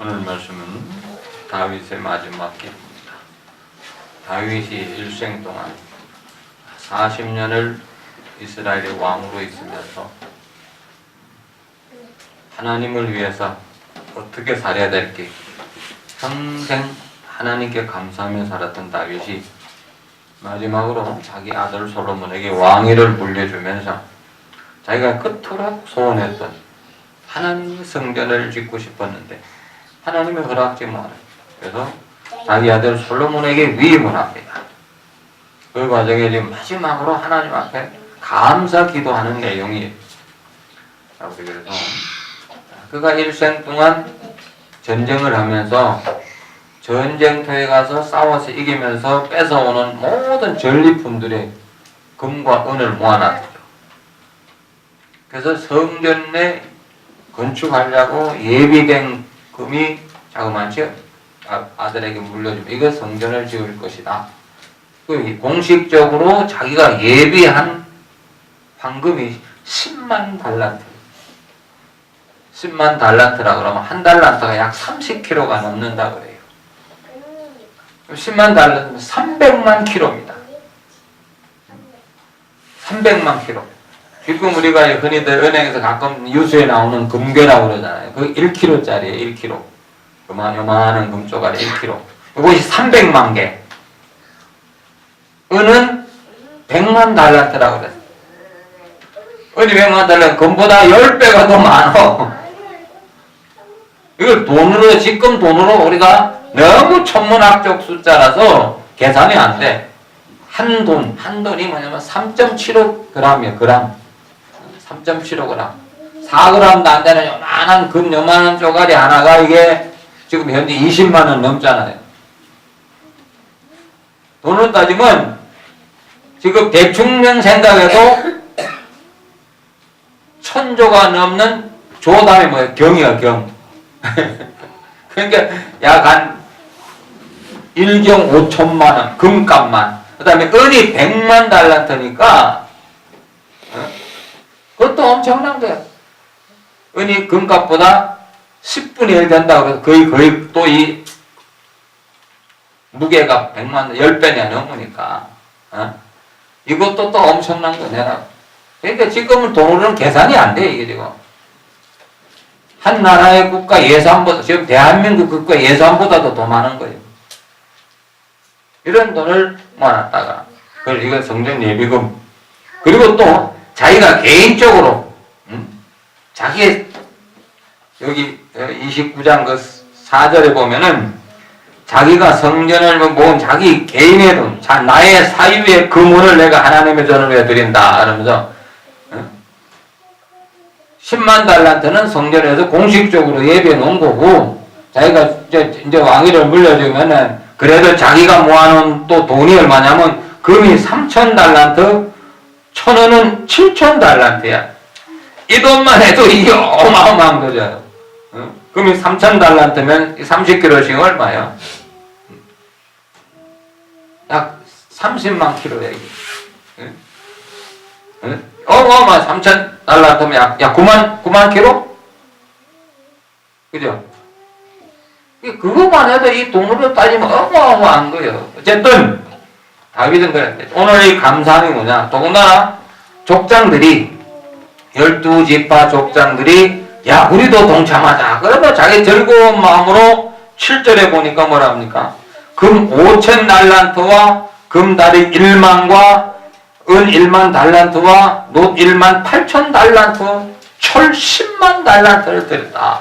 오늘 말씀은 다윗의 마지막 기입니다. 다윗이 일생 동안 40년을 이스라엘의 왕으로 있으면서 하나님을 위해서 어떻게 살아야 될지 평생 하나님께 감사하며 살았던 다윗이 마지막으로 자기 아들 솔로몬에게 왕위를 물려주면서 자기가 그토록 소원했던 하나님의 성전을 짓고 싶었는데 하나님의 허락지 못해요. 그래서 자기 아들 솔로몬에게 위임을 합니다. 그 과정에 지금 마지막으로 하나님 앞에 감사 기도하는 내용이에요. 그래서 그가 일생 동안 전쟁을 하면서 전쟁터에 가서 싸워서 이기면서 뺏어오는 모든 전리품들의 금과 은을 모아놨어요. 그래서 성전 내 건축하려고 예비된 금이 자그마치 아들에게 물려주면 이거 성전을 지을 것이다. 공식적으로 자기가 예비한 황금이 10만 달란트. 10만 달란트라 그러면 한 달란트가 약 30kg가 넘는다 그래요. 10만 달란트면 300만 킬로입니다. 300만 킬로. 지금 우리가 흔히들 은행에서 가끔 뉴스에 나오는 금괴라고 그러잖아요. 그 1kg짜리예요. 1kg. 요만한 금조각이 1kg. 이것이 300만 개. 은은 100만 달란트라고 그랬어요. 은이 100만 달란트, 금보다 10배가 더 많아. 이걸 돈으로, 지금 돈으로 우리가 너무 천문학적 숫자라서 계산이 안 돼. 한 돈이 뭐냐면 3.75g이에요, 그람. 3.75g. 4g도 안 되는 요만한 금, 요만한 쪼가리 하나가 이게 지금 현재 20만원 넘잖아요. 돈으로 따지면 지금 대충령 생각해도 1000조가 넘는 조 다음에 뭐예요? 경이야, 경. 그러니까 약 한 1경 5천만원, 금값만. 그 다음에 은이 100만 달란트니까, 그것도 엄청난 거야. 은이 금값보다 10분의 1 된다고 해서 거의 또 이 무게가 100만, 10배냐 넘으니까. 이것도 또 엄청난 거 내라. 그러니까 지금은 돈으로는 계산이 안 돼, 이게 지금. 한 나라의 국가 예산보다, 지금 대한민국 국가 예산보다도 더 많은 거예요. 이런 돈을 모아놨다가, 그걸 이거 성전 예비금. 그리고 또 자기가 개인적으로, 자기, 여기 29장 그 4절에 보면은 자기가 성전을 모은 자기 개인의 돈, 나의 사유의 금원을 내가 하나님의 전을 위해 드린다. 그러면서 10만 달란트는 성전에서 공식적으로 예배해 놓은 거고, 자기가 이제 왕위를 물려주면은 그래도 자기가 모아놓은 또 돈이 얼마냐면 금이 3천 달란트, 천원은 7천 달란트야. 이 돈만 해도 이게 어마어마한 거죠. 금이 3천 달란트면 30kg씩 얼마야? 약 30만 킬로야, 이게. 어마어마 3천 달란트면 약 9만 킬로? 그죠? 그것만 해도 이 돈으로 따지면 어마어마한 거예요. 어쨌든, 다윗은 그랬대. 오늘 이 감사함이 뭐냐? 더군다나 족장들이, 12지파 족장들이, 야, 우리도 동참하자. 그러면 자기 즐거운 마음으로 7절에 보니까 뭐라 합니까? 금 5천 달란트와 금다리 1만과 은 1만 달란트와 놋 1만 8천 달란트, 철 10만 달란트를 드렸다.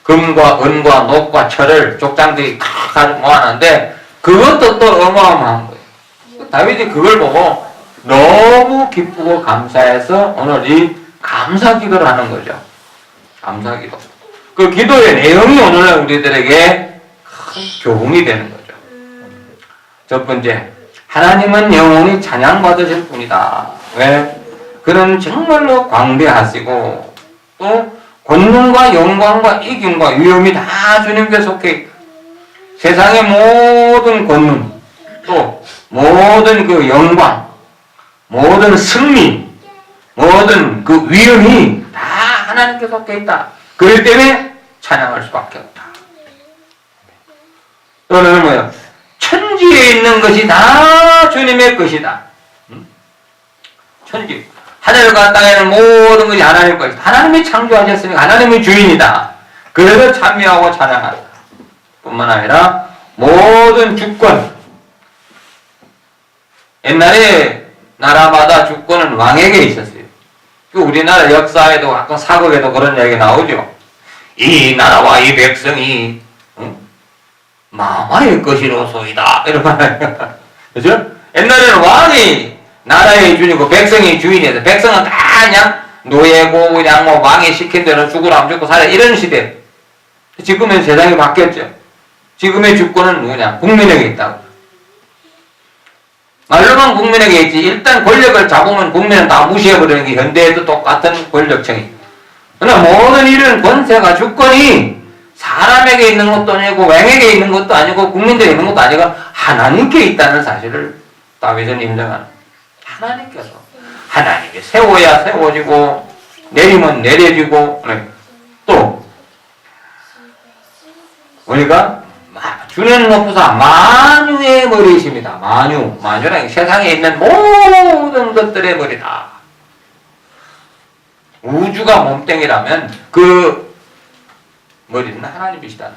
금과 은과 놋과 철을 족장들이 칵 모아놨는데 그것도 또 어마어마한 거예요. 다윗이 그걸 보고 너무 기쁘고 감사해서 오늘 이 감사 기도를 하는 거죠. 감사 기도. 그 기도의 내용이 오늘날 우리들에게 큰 교훈이 되는 거죠. 첫 번째, 하나님은 영원히 찬양받으실 분이다. 왜? 그는 정말로 광대하시고 또 권능과 영광과 이김과 위엄이 다 주님께 속해 있다. 세상의 모든 권능, 또 모든 그 영광, 모든 승리, 모든 그 위엄이 다 하나님께 속해 있다. 그렇기 때문에 찬양할 수밖에 없다. 또는 뭐요? 천지에 있는 것이 다 주님의 것이다. 천지, 하늘과 땅에는 모든 것이 하나님의 것이다. 하나님이 창조하셨으니까 하나님의 주인이다. 그래서 찬미하고 찬양한다. 뿐만 아니라 모든 주권, 옛날에 나라마다 주권은 왕에게 있었어요. 우리나라 역사에도 가끔 사극에도 그런 얘기 나오죠. 이 나라와 이 백성이 마마의 것이로소이다. 이런 말. 그죠? 옛날에는 왕이 나라의 주인이고 백성이 주인이어서 백성은 다 그냥 노예고 그냥 뭐 왕이 시킨 대로 죽으라면 죽고 살아 이런 시대. 지금은 세상이 바뀌었죠. 지금의 주권은 누구냐? 국민에게 있다고. 말로만 국민에게 있지 일단 권력을 잡으면 국민은 다 무시해버리는 게 현대에도 똑같은 권력층이. 그러나 모든 이런 권세가 주권이 사람에게 있는 것도 아니고 왕에게 있는 것도 아니고 국민들에 있는 것도 아니고 하나님께 있다는 사실을 다윗은 인정하는. 하나님께서 하나님이 세워야 세워지고 내리면 내려지고 또 우리가 주는 높으사 만유의 머리이십니다. 만유란 세상에 있는 모든 것들의 머리다. 우주가 몸뚱이라면 그 머리는 하나님이시다.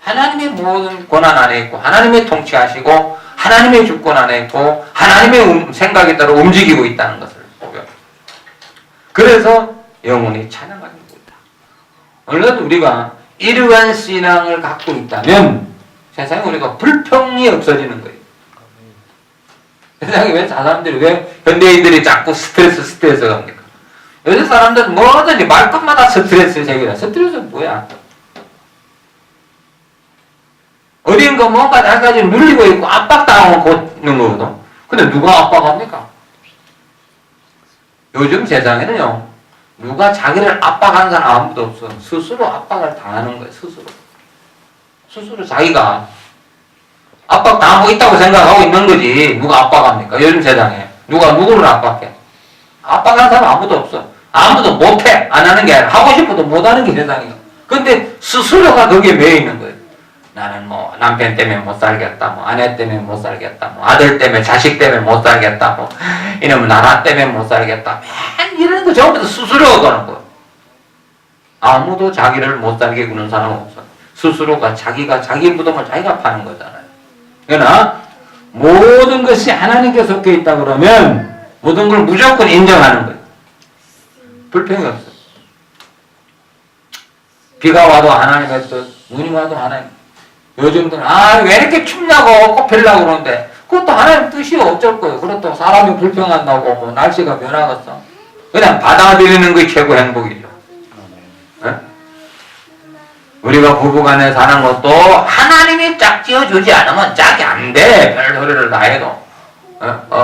하나님의 모든 권한 안에 있고 하나님의 통치하시고 하나님의 주권 안에 있고 하나님의 생각에 따라 움직이고 있다는 것을 보여. 그래서 영혼이 찬양하는 겁니다. 물론 우리가 이러한 신앙을 갖고 있다면 세상에 우리가 불평이 없어지는 거예요. 세상에 왜 사람들이 왜 현대인들이 자꾸 스트레스가 합니까? 요새 사람들은 뭐든지 말끝마다 스트레스 제기다. 스트레스는 뭐야? 어딘가 뭔가 자기까지 눌리고 있고 압박당하고 있는 거거든. 근데 누가 압박합니까? 요즘 세상에는요, 누가 자기를 압박하는 사람 아무도 없어. 스스로 압박을 당하는 거예요, 스스로. 스스로 자기가 압박당하고 있다고 생각하고 있는 거지. 누가 압박합니까? 요즘 세상에. 누가 누구를 압박해? 압박하는 사람 아무도 없어. 아무도 못해. 안 하는 게 아니라 하고 싶어도 못하는 게 세상이야. 근데 스스로가 거기에 매여 있는 거예요. 나는 뭐 남편 때문에 못 살겠다, 뭐 아내 때문에 못 살겠다, 뭐 아들 때문에 자식 때문에 못 살겠다, 뭐 이러면 나라 때문에 못 살겠다. 맨 이런 거 전부 다 스스로가 그러는 거예요. 아무도 자기를 못 살게 구는 사람은 없어. 스스로가 자기가 자기 무덤을 자기가 파는 거잖아요. 그러나 모든 것이 하나님께 속해 있다 그러면 모든 걸 무조건 인정하는 거예요. 불평이 없어요. 비가 와도 하나님의 뜻, 눈이 와도 하나님. 요즘들은 왜 이렇게 춥냐고 꽃피려고 그러는데 그것도 하나님 뜻이 어쩔 거예요. 그렇다고 사람이 불평한다고 뭐 날씨가 변하겠어. 그냥 받아들이는 게 최고 행복이죠. 네? 우리가 부부간에 사는 것도 하나님이 짝 지어주지 않으면 짝이 안 돼. 별 소리를 다 해도.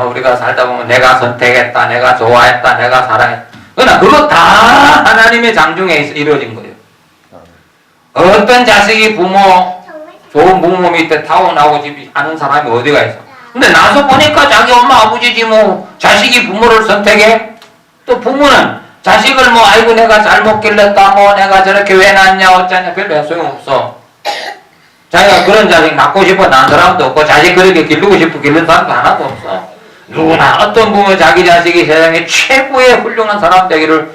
우리가 살다 보면 내가 선택했다, 내가 좋아했다, 내가 사랑했다. 그러나 그거 다 하나님의 장중에 이루어진 거예요. 어떤 자식이 좋은 부모 밑에 타고나고 집이 하는 사람이 어디가 있어. 근데 나서 보니까 자기 엄마 아버지지 뭐 자식이 부모를 선택해? 또 부모는 자식을 뭐 아이고 내가 잘못 길렀다 뭐 내가 저렇게 왜 낳냐 어쩌냐 별로 소용없어. 자기가 그런 자식 낳고 싶어 낳은 사람도 없고 자식 그렇게 기르고 싶어 기른 사람도 하나도 없어. 누구나 어떤 부모 자기 자식이 세상에 최고의 훌륭한 사람 되기를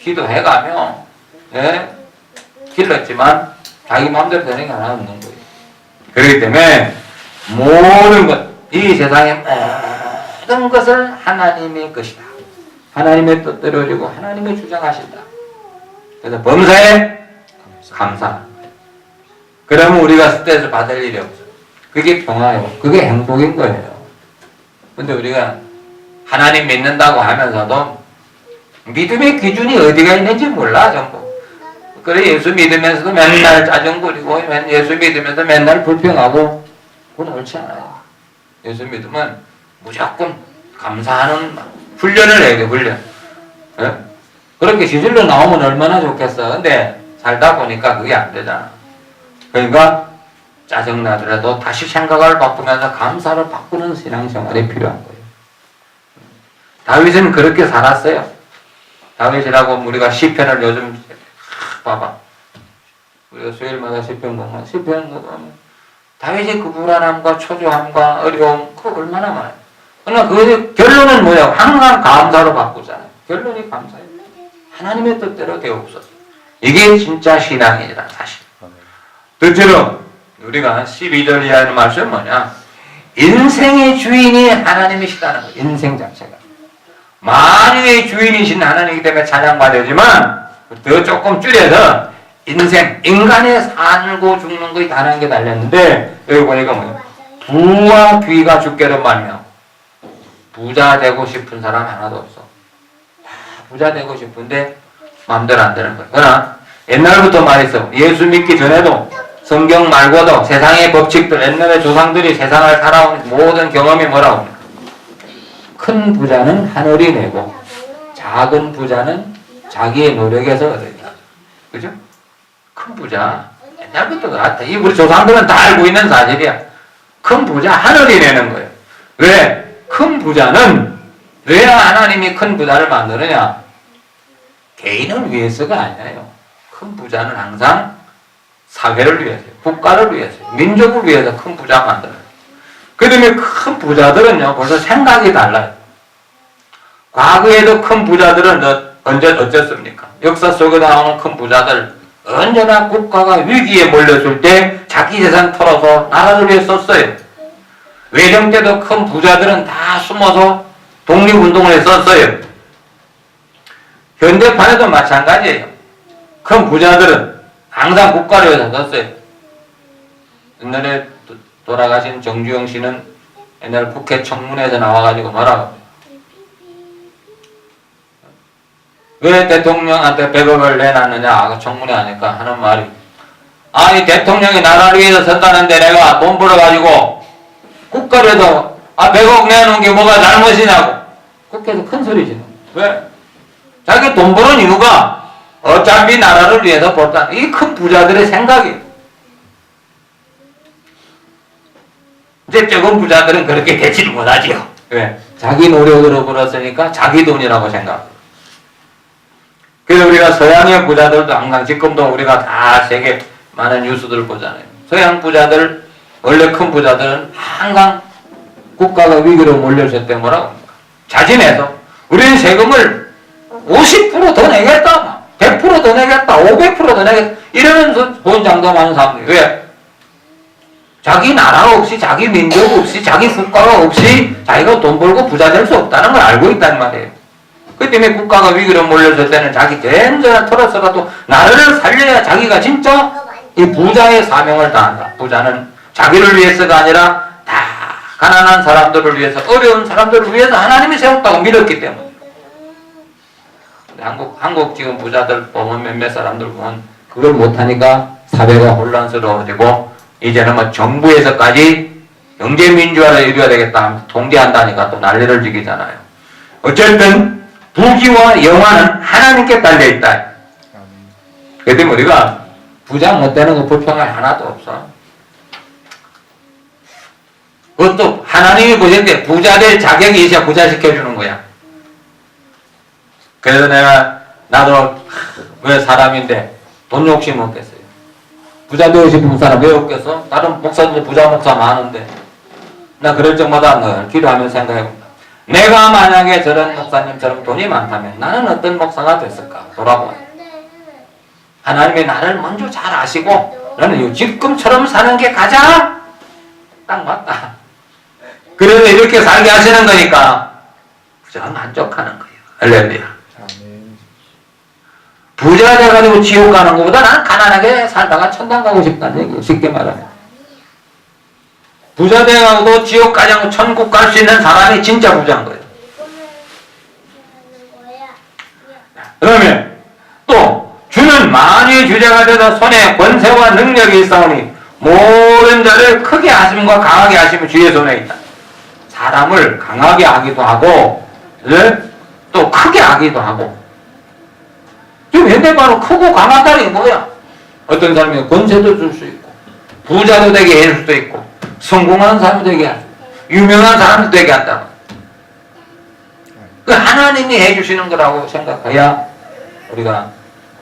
기도해가며 길렀지만 자기 마음대로 되는 게 하나 없는 거예요. 그렇기 때문에 모든 것, 이 세상의 모든 것을 하나님의 것이다. 하나님의 뜻대로 이루고 하나님의 주장하신다. 그래서 범사에 감사하는 거예요. 그러면 우리가 스트레스 받을 일이 없어요. 그게 평화예요. 그게 행복인 거예요. 근데 우리가 하나님 믿는다고 하면서도 믿음의 기준이 어디가 있는지 몰라 전부. 그래 예수 믿으면서도 맨날 짜증 부리고 예수 믿으면서 맨날 불평하고 그건 옳지 않아요. 예수 믿으면 무조건 감사하는 훈련을 해야 돼. 훈련. 예? 그렇게 시술로 나오면 얼마나 좋겠어. 근데 살다 보니까 그게 안 되잖아. 그러니까 짜증나더라도 다시 생각을 바꾸면서 감사를 바꾸는 신앙생활이 필요한 거예요. 다윗은 그렇게 살았어요. 다윗이라고 우리가 시편을 요즘 봐봐. 우리가 수요일마다 시편 보면 다윗의 그 불안함과 초조함과 어려움 그거 얼마나 많아요. 그러나 그 결론은 뭐예요? 항상 감사로 바꾸잖아요. 결론이 감사예요. 하나님의 뜻대로 되옵소서. 이게 진짜 신앙이라 사실. 둘째로 우리가 12절 이하의 말씀은 뭐냐? 인생의 주인이 하나님이시다는 거예요. 인생 자체가. 만유의 주인이신 하나님이기 때문에 찬양받아야지만 더 조금 줄여서 인생, 인간의 살고 죽는 것이 다른 게 달렸는데 여기 보니까 뭐예요? 부와 귀가 주께로 말며 부자 되고 싶은 사람 하나도 없어. 다 부자 되고 싶은데 마음대로 안 되는 거예요. 그러나 옛날부터 말했어. 예수 믿기 전에도 성경 말고도 세상의 법칙들, 옛날의 조상들이 세상을 살아온 모든 경험이 뭐라고 합니까? 큰 부자는 하늘이 내고 작은 부자는 자기의 노력에서 얻으리라. 그죠? 큰 부자 옛날부터 그렇다. 이 우리 조상들은 다 알고 있는 사실이야. 큰 부자 하늘이 내는 거예요. 왜? 큰 부자는 왜 하나님이 큰 부자를 만드느냐? 개인을 위해서가 아니에요. 큰 부자는 항상 사회를 위해서, 국가를 위해서, 민족을 위해서 큰 부자 만들어요. 그 다음에 큰 부자들은요, 벌써 생각이 달라요. 과거에도 큰 부자들은 언제 어쨌습니까? 역사 속에 나오는 큰 부자들, 언제나 국가가 위기에 몰렸을 때 자기 재산 털어서 나라를 위해 썼어요. 외정 때도 큰 부자들은 다 숨어서 독립운동을 했었어요. 현대판에도 마찬가지예요. 큰 부자들은 항상 국가를 위해서 썼어요. 옛날에 돌아가신 정주영 씨는 옛날 국회 청문회에서 나와가지고 뭐라고? 왜 대통령한테 100억을 내놨느냐? 청문회 하니까 하는 말이, 아니 대통령이 나라를 위해서 썼다는데 내가 돈 벌어가지고 국가를 해서 100억 내놓은 게 뭐가 잘못이냐고. 국회에서 큰 소리 지르는 거예요. 왜? 자기 돈 버는 이유가 어차피 나라를 위해서 벌다. 이 큰 부자들의 생각이에요. 이제 적은 부자들은 그렇게 되지를 못하지요. 왜? 자기 노력으로 벌었으니까 자기 돈이라고 생각. 그래서 우리가 서양의 부자들도 항상 지금도 우리가 다 세계 많은 뉴스들을 보잖아요. 서양 부자들, 원래 큰 부자들은 항상 국가가 위기로 몰렸을 때 뭐라고 합니까? 자진해서 우리는 세금을 50% 더 내겠다, 100% 더 내겠다, 500% 더 내겠다 이러면서 돈 장담하는 사람들이 왜? 자기 나라 없이, 자기 민족 없이, 자기 국가가 없이 자기가 돈 벌고 부자 될 수 없다는 걸 알고 있단 말이에요. 그 때문에 국가가 위기로 몰렸을 때는 자기 된전을 털어서라도 나라를 살려야 자기가 진짜 이 부자의 사명을 다한다. 부자는 자기를 위해서가 아니라 다 가난한 사람들을 위해서, 어려운 사람들을 위해서 하나님이 세웠다고 믿었기 때문에. 한국 지금 부자들 보면 몇몇 사람들 보면 그걸 못하니까 사회가 혼란스러워지고 이제는 뭐 정부에서까지 경제민주화를 이루어야 되겠다 통제한다니까 또 난리를 지기잖아요. 어쨌든 부귀와 영화는 하나님께 달려있다. 그때 우리가 부자 못되는 거 불평할 하나도 없어. 그것도 하나님이 보실 때 부자 될 자격이 있어야 부자 시켜주는 거야. 그래서 나도 왜 사람인데 돈 욕심 없겠어요. 부자 되고 싶은 사람 왜 없겠어? 다른 목사들 부자 목사 많은데. 나 그럴 적마다 늘 기도하면서 생각해봅니다. 내가 만약에 저런 목사님처럼 돈이 많다면 나는 어떤 목사가 됐을까? 돌아보아요. 하나님이 나를 먼저 잘 아시고 나는 지금처럼 사는 게 가장 딱 맞다. 그래서 이렇게 살게 하시는 거니까 부자가 만족하는 거예요. 할렐루야. 부자 돼가지고 지옥 가는 것보다 나는 가난하게 살다가 천당 가고 싶다는 얘기예요. 쉽게 말하면. 부자 돼가지고 지옥 가지 않고 천국 갈 수 있는 사람이 진짜 부자인 거예요. 그러면 또 주는 만유의 주제가 되어 손에 권세와 능력이 있사오니 모든 자를 크게 하심과 강하게 하심이 주의 손에 있다. 사람을 강하게 하기도 하고 또 크게 하기도 하고. 지금 현대말로 크고 강하다는 게 뭐야? 어떤 사람이 권세도 줄 수 있고 부자도 되게 해줄 수도 있고 성공한 사람도 되게 하고 유명한 사람도 되게 한다. 그 하나님이 해주시는 거라고 생각해야 우리가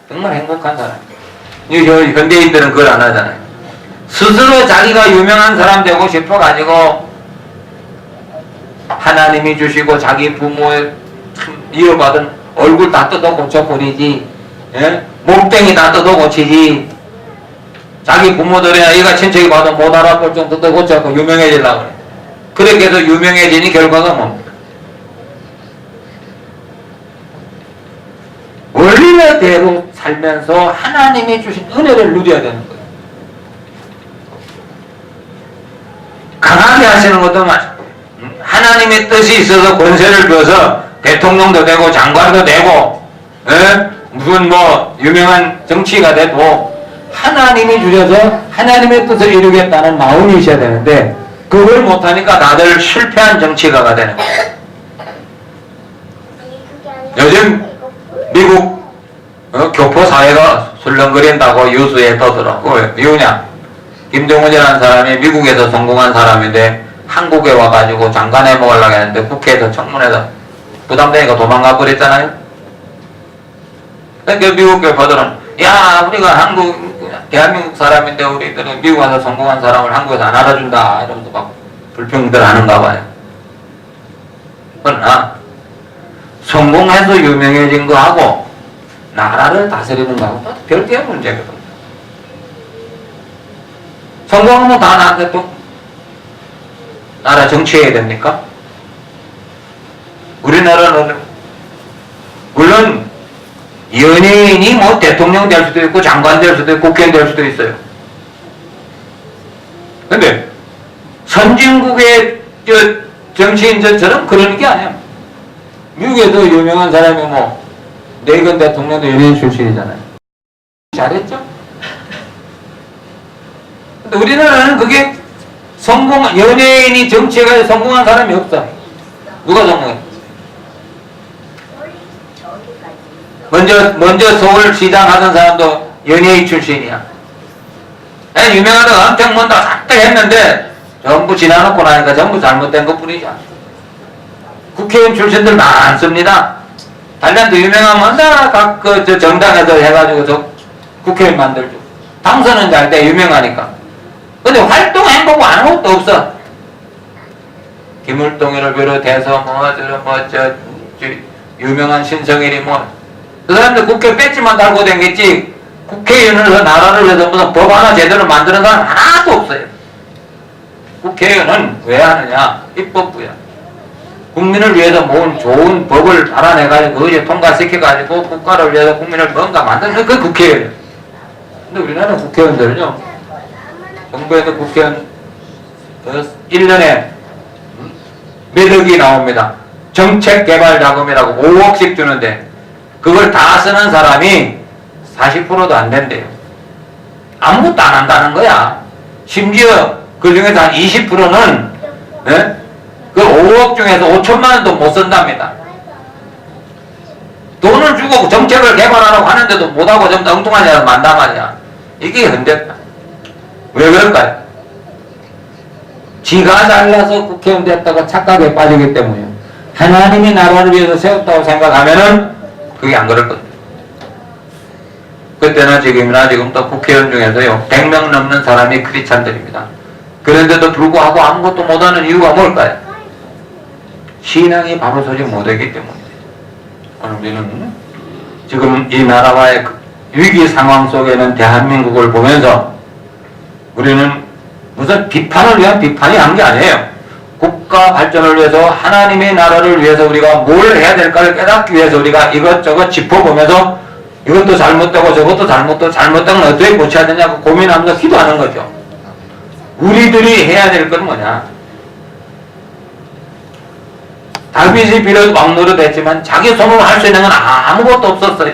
정말 행복한 사람이에요. 현대인들은 그걸 안 하잖아요. 스스로 자기가 유명한 사람 되고 싶어가지고 하나님이 주시고 자기 부모의 이어받은 얼굴 다 뜯어 고쳐버리지, 예? 몸뚱이 다 뜯어 고치지. 자기 부모들이나 얘가 친척이 봐도 못 알아볼 정도 뜯어 고쳐서 유명해지려고 그래. 그렇게 해서 유명해지니 결과가 뭡니까? 원리대로 살면서 하나님이 주신 은혜를 누려야 되는 거예요. 강하게 하시는 것도 마찬가지예요. 하나님의 뜻이 있어서 권세를 줘서 대통령도 되고 장관도 되고, 에? 무슨 뭐 유명한 정치가 돼도 하나님이 주셔서 하나님의 뜻을 이루겠다는 마음이 있어야 되는데 그걸 못하니까 다들 실패한 정치가가 되는 거예요. 요즘 미국 교포 사회가 술렁거린다고 뉴스에 떠들어. 왜 미우냐? 김정은이라는 사람이 미국에서 성공한 사람인데 한국에 와가지고 장관해 먹으려고 했는데 국회에서 청문회에서 부담되니까 도망가 버렸잖아요. 그러니까 미국 교포들은 야 우리가 대한민국 사람인데 우리들은 미국 와서 성공한 사람을 한국에서 안 알아준다 이러면서 막 불평들 하는가 봐요. 그러나 성공해서 유명해진 거하고 나라를 다스리는 거하고 별개의 문제거든요. 성공하면 다 나한테 또 나라 정치해야 됩니까? 우리나라는 물론 연예인이 뭐 대통령 될 수도 있고 장관 될 수도 있고 국회의원 될 수도 있어요. 근데 선진국의 정치인들처럼 그러는 게 아니야. 미국에도 유명한 사람이 뭐 레이건 대통령도 연예인 출신이잖아요. 잘했죠? 근데 우리나라는 그게 연예인이 정치에 성공한 사람이 없어. 누가 성공해? 먼저 서울시장 하던 사람도 연예인 출신이야. 유명하다가 엄청 먼저 싹 했는데 전부 지나놓고 나니까 전부 잘못된 것 뿐이죠. 국회의원 출신들 많습니다. 달란트 유명하면 각 정당에서 해가지고 저 국회의원 만들죠. 당선은 잘 돼, 유명하니까. 근데 활동 행보고 아무것도 없어. 김을동이를 비롯해서 유명한 신성일이 그 사람들 국회 배지만 달고 댕겼지 국회의원을 나라를 위해서 무슨 법 하나 제대로 만드는 사람 하나도 없어요. 국회의원은 왜 하느냐? 입법부야. 국민을 위해서 모은 좋은 법을 알아내가지고 그것을 통과시켜가지고 국가를 위해서 국민을 뭔가 만드는 그 국회의원이에요. 근데 우리나라 국회의원들은요, 정부에서 국회의원 1년에 몇억이 나옵니다. 정책개발자금이라고 5억씩 주는데 그걸 다 쓰는 사람이 40%도 안 된대요. 아무것도 안 한다는 거야. 심지어 그 중에서 한 20%는 그 5억 중에서 5천만 원도 못 쓴답니다. 돈을 주고 정책을 개발하라고 하는데도 못하고 좀 엉뚱한 애를 만단 말이야. 이게 현대다. 왜 그럴까요? 지가 잘나서 국회의원 됐다고 착각에 빠지기 때문이에요. 하나님이 나라를 위해서 세웠다고 생각하면은 그게 안 그럴 겁니다. 그때나 지금이나 지금도 국회의원 중에서요 100명 넘는 사람이 크리스찬들입니다. 그런데도 불구하고 아무것도 못하는 이유가 뭘까요? 신앙이 바로 서지 못하기 때문이에요. 오늘 우리는 지금 이 나라와의 위기 상황 속에는 대한민국을 보면서 우리는 무슨 비판을 위한 비판이 한 게 아니에요. 국가 발전을 위해서 하나님의 나라를 위해서 우리가 뭘 해야 될까를 깨닫기 위해서 우리가 이것저것 짚어보면서 이것도 잘못되고 저것도 잘못된 건 어떻게 고쳐야 되냐고 고민하면서 기도하는 거죠. 우리들이 해야 될 건 뭐냐? 다윗이 비록 왕노릇 했지만 자기 손으로 할 수 있는 건 아무것도 없었어요.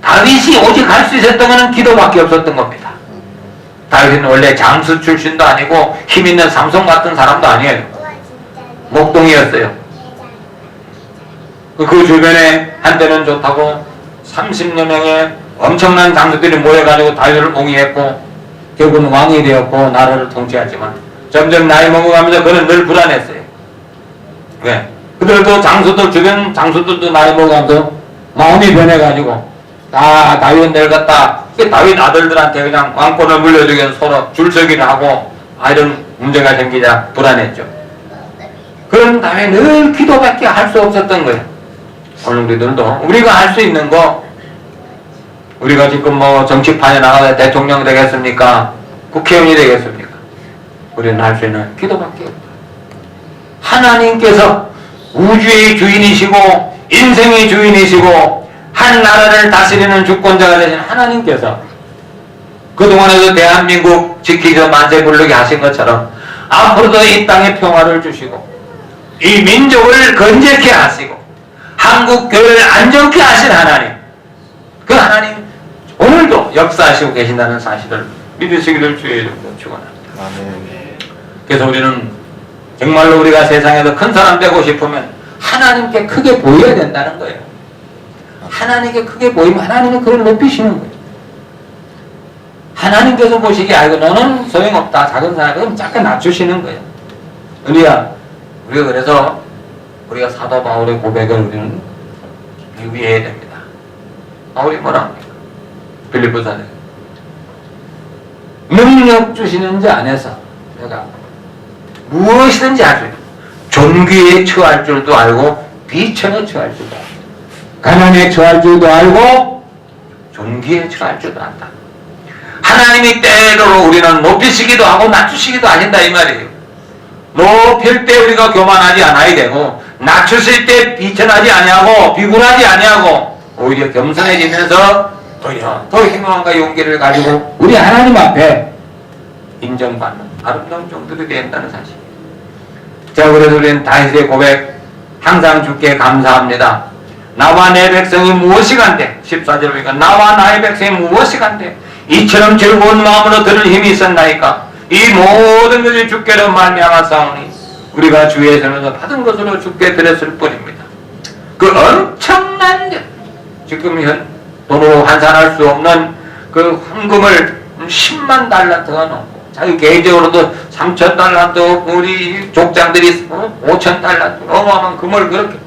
다윗이 오직 할 수 있었던 것은 기도밖에 없었던 겁니다. 다윗은 원래 장수 출신도 아니고 힘 있는 삼손 같은 사람도 아니에요. 목동이었어요. 그 주변에 한때는 좋다고 30여 명의 엄청난 장수들이 모여가지고 다윗을 옹이했고 결국은 왕이 되었고 나라를 통치했지만 점점 나이 먹어가면서 그는 늘 불안했어요. 왜? 그들도 장수들 주변 장수들도 나이 먹어가면서 마음이 변해가지고 다윗은 늙었다 그 다윗 아들들한테 그냥 왕권을 물려주기엔 서로 줄서기를 하고 이런 문제가 생기자 불안했죠. 그런 다음에 늘 기도밖에 할 수 없었던 거예요. 오늘 우리들도 우리가 할 수 있는 거, 우리가 지금 뭐 정치판에 나가서 대통령 되겠습니까? 국회의원이 되겠습니까? 우리는 할 수 있는 기도밖에 없다. 하나님께서 우주의 주인이시고 인생의 주인이시고 한 나라를 다스리는 주권자가 되신 하나님께서 그동안에도 대한민국 지키셔 만세불르게 하신 것처럼 앞으로도 이 땅에 평화를 주시고 이 민족을 건재케 하시고 한국 교회를 안정케 하신 하나님, 그 하나님 오늘도 역사하시고 계신다는 사실을 믿으시기를 주의 이름으로 축원합니다. 그래서 우리는 정말로 우리가 세상에서 큰 사람 되고 싶으면 하나님께 크게 보여야 된다는 거예요. 하나님께 크게 보이면 하나님은 그걸 높이시는 거예요. 하나님께서 보시기에 아이고 너는 소용없다 작은 사람, 그럼 잠깐 낮추시는 거예요. 우리가 그래서 우리가 사도 바울의 고백을 우리는 유의해야 됩니다. 바울이 뭐라 합니까? 빌립보서에 능력 주시는 자 안에서 내가 무엇이든지 할 수 있다. 존귀에 처할 줄도 알고 비천에 처할 줄도 알고 가난에 처할 줄도 알고 존귀에 처할 줄도 안다. 하나님이 때로 우리는 높이시기도 하고 낮추시기도 하신다 이 말이에요. 높일 때 우리가 교만하지 않아야 되고 낮추실 때 비천하지 아니하고 비굴하지 아니하고 오히려 겸손해지면서 더 희망과 용기를 가지고 우리 하나님 앞에 인정받는 아름다운 종들이 된다는 사실. 자, 그래서 우리는 다윗의 고백, 항상 주께 감사합니다. 나와 내 백성이 무엇이간데, 14절 보니까 나와 나의 백성이 무엇이간데 이처럼 즐거운 마음으로 들을 힘이 있었나이까. 이 모든 것이 주께로 말미암았사오니 우리가 주의 손에서 받은 것으로 주께 드렸을 뿐입니다. 그 엄청난 지금 현 돈으로 환산할 수 없는 그 헌금을 10만 달란트가 넘고 자기 개인적으로도 3천 달란트, 우리 족장들이 5천 달란트 어마어마한 금을 그렇게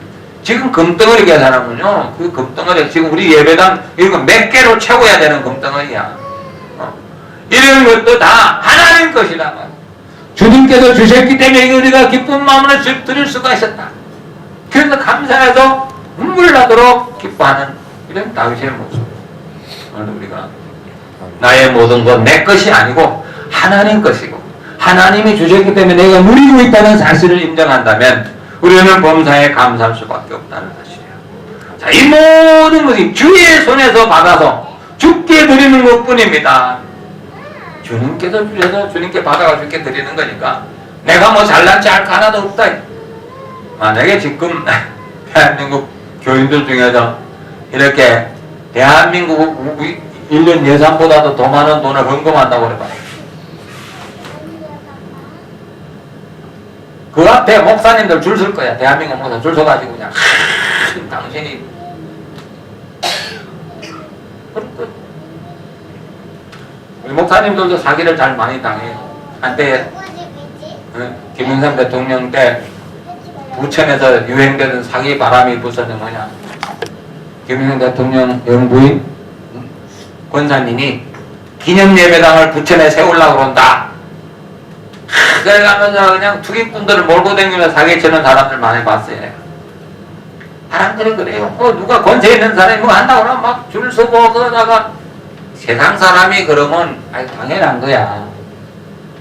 지금 금덩어리 계산하면요 그 금덩어리 지금 우리 예배당 이거 몇 개로 채워야 되는 금덩어리야. 이런 것도 다 하나님 것이다. 주님께서 주셨기 때문에 우리가 기쁜 마음으로 드릴 수가 있었다. 그래서 감사해서 눈물 나도록 기뻐하는 이런 다윗의 모습. 오늘 우리가 나의 모든 것 내 것이 아니고 하나님 것이고 하나님이 주셨기 때문에 내가 누리고 있다는 사실을 인정한다면 우리는 범사에 감사할 수밖에 없다는 사실이에요. 자, 이 모든 것이 주의 손에서 받아서 주께 드리는 것뿐입니다. 주님께서 주셔서 주님께 받아가 주께 드리는 거니까 내가 뭐 잘난 체 할 거 하나도 없다. 만약에 지금 대한민국 교인들 중에서 이렇게 대한민국 1년 예산보다도 더 많은 돈을 헌금한다고 그래봐. 그 앞에 목사님들 줄 설 거야. 대한민국 목사 줄 서가지고 그냥 당신이 우리 목사님들도 사기를 잘 많이 당해요. 한때 김영삼 대통령 때 부천에서 유행되는 사기 바람이 불었는데 뭐냐, 김영삼 대통령 영부인 권사님이 기념예배당을 부천에 세우려고 그런다. 그래가면서 그냥 투기꾼들을 몰고 다니면서 사기치는 사람들 많이 봤어요. 사람들이 그래요. 누가 권세 있는 사람이 뭐 한다고 하면 막 줄 서고 그러다가 세상 사람이 그러면 당연한 거야.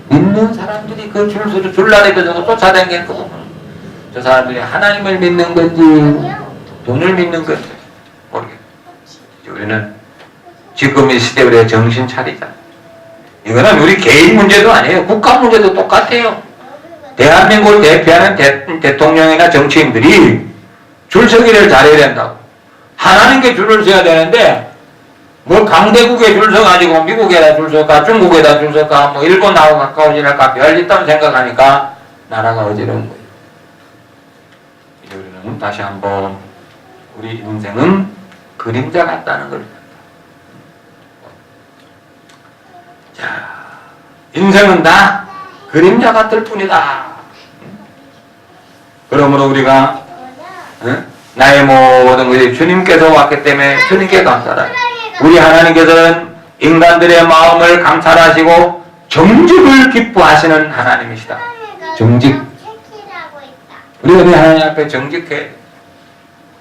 믿는 사람들이 그 줄라리 저거 쫓아다니는 거 보면 저 사람들이 하나님을 믿는 건지 돈을 믿는 건지 모르겠어요. 우리는 지금 이 시대 우리가 정신 차리자. 이거는 우리 개인 문제도 아니에요. 국가 문제도 똑같아요. 대한민국을 대표하는 대통령이나 정치인들이 줄서기를 잘해야 된다고. 하나님께 줄을 서야 되는데 뭐 강대국에 줄 서가지고 미국에다 줄 서까 중국에다 줄 서까 뭐 일본하고 가까워지랄까 별짓다고 생각하니까 나라가 어지러운 거예요. 이제 우리는 다시 한번 우리 인생은 그림자 같다는 걸. 자, 인생은 다 그림자 같을 뿐이다. 그러므로 우리가 나의 모든 것이 주님께서 왔기 때문에 주님께 감사하라. 우리 하나님께서는 인간들의 마음을 감찰하시고 정직을 기뻐하시는 하나님이시다. 정직. 우리가 왜 하나님 앞에 정직해?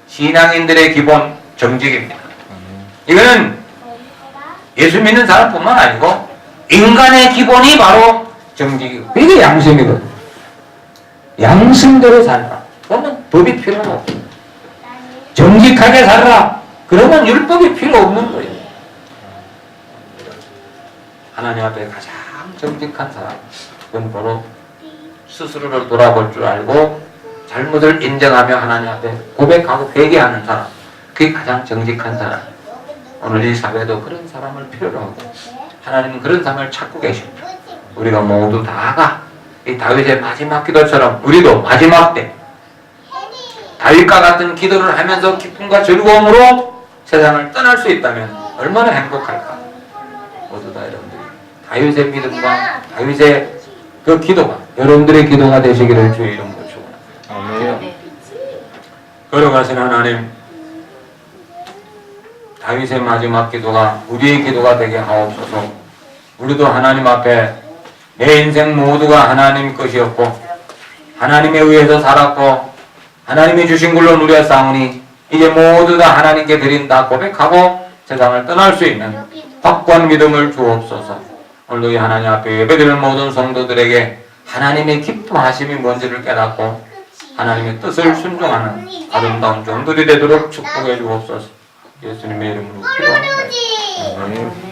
신앙인들의 기본 정직입니다. 이거는 예수 믿는 사람뿐만 아니고 인간의 기본이 바로 정직이고 이게 양심이거든. 양심대로 살라. 그러면 법이 필요가 없어. 정직하게 살라. 그러면 율법이 필요 없는 거예요. 하나님 앞에 가장 정직한 사람, 그건 바로 스스로를 돌아볼 줄 알고 잘못을 인정하며 하나님 앞에 고백하고 회개하는 사람, 그게 가장 정직한 사람. 오늘 이 사회도 그런 사람을 필요로 하고 하나님은 그런 사람을 찾고 계십니다. 우리가 모두 다가 이 다윗의 마지막 기도처럼 우리도 마지막 때 다윗과 같은 기도를 하면서 기쁨과 즐거움으로 세상을 떠날 수 있다면 얼마나 행복할까. 모두 다 여러분들이 다윗의 믿음과 다윗의 그 기도가 여러분들의 기도가 되시기를 주의 이름으로 축원합니다. 걸어가신 하나님, 다윗의 마지막 기도가 우리의 기도가 되게 하옵소서. 우리도 하나님 앞에 내 인생 모두가 하나님 것이었고 하나님에 의해서 살았고 하나님이 주신 걸로 누려 싸우니 이제 모두 다 하나님께 드린다 고백하고 세상을 떠날 수 있는 확고한 믿음을 주옵소서. 오늘도 이 하나님 앞에 예배드리는 모든 성도들에게 하나님의 기뻐하심이 뭔지를 깨닫고 하나님의 뜻을 순종하는 아름다운 종들이 되도록 축복해 주옵소서. 예수님의 이름으로 기도합니다.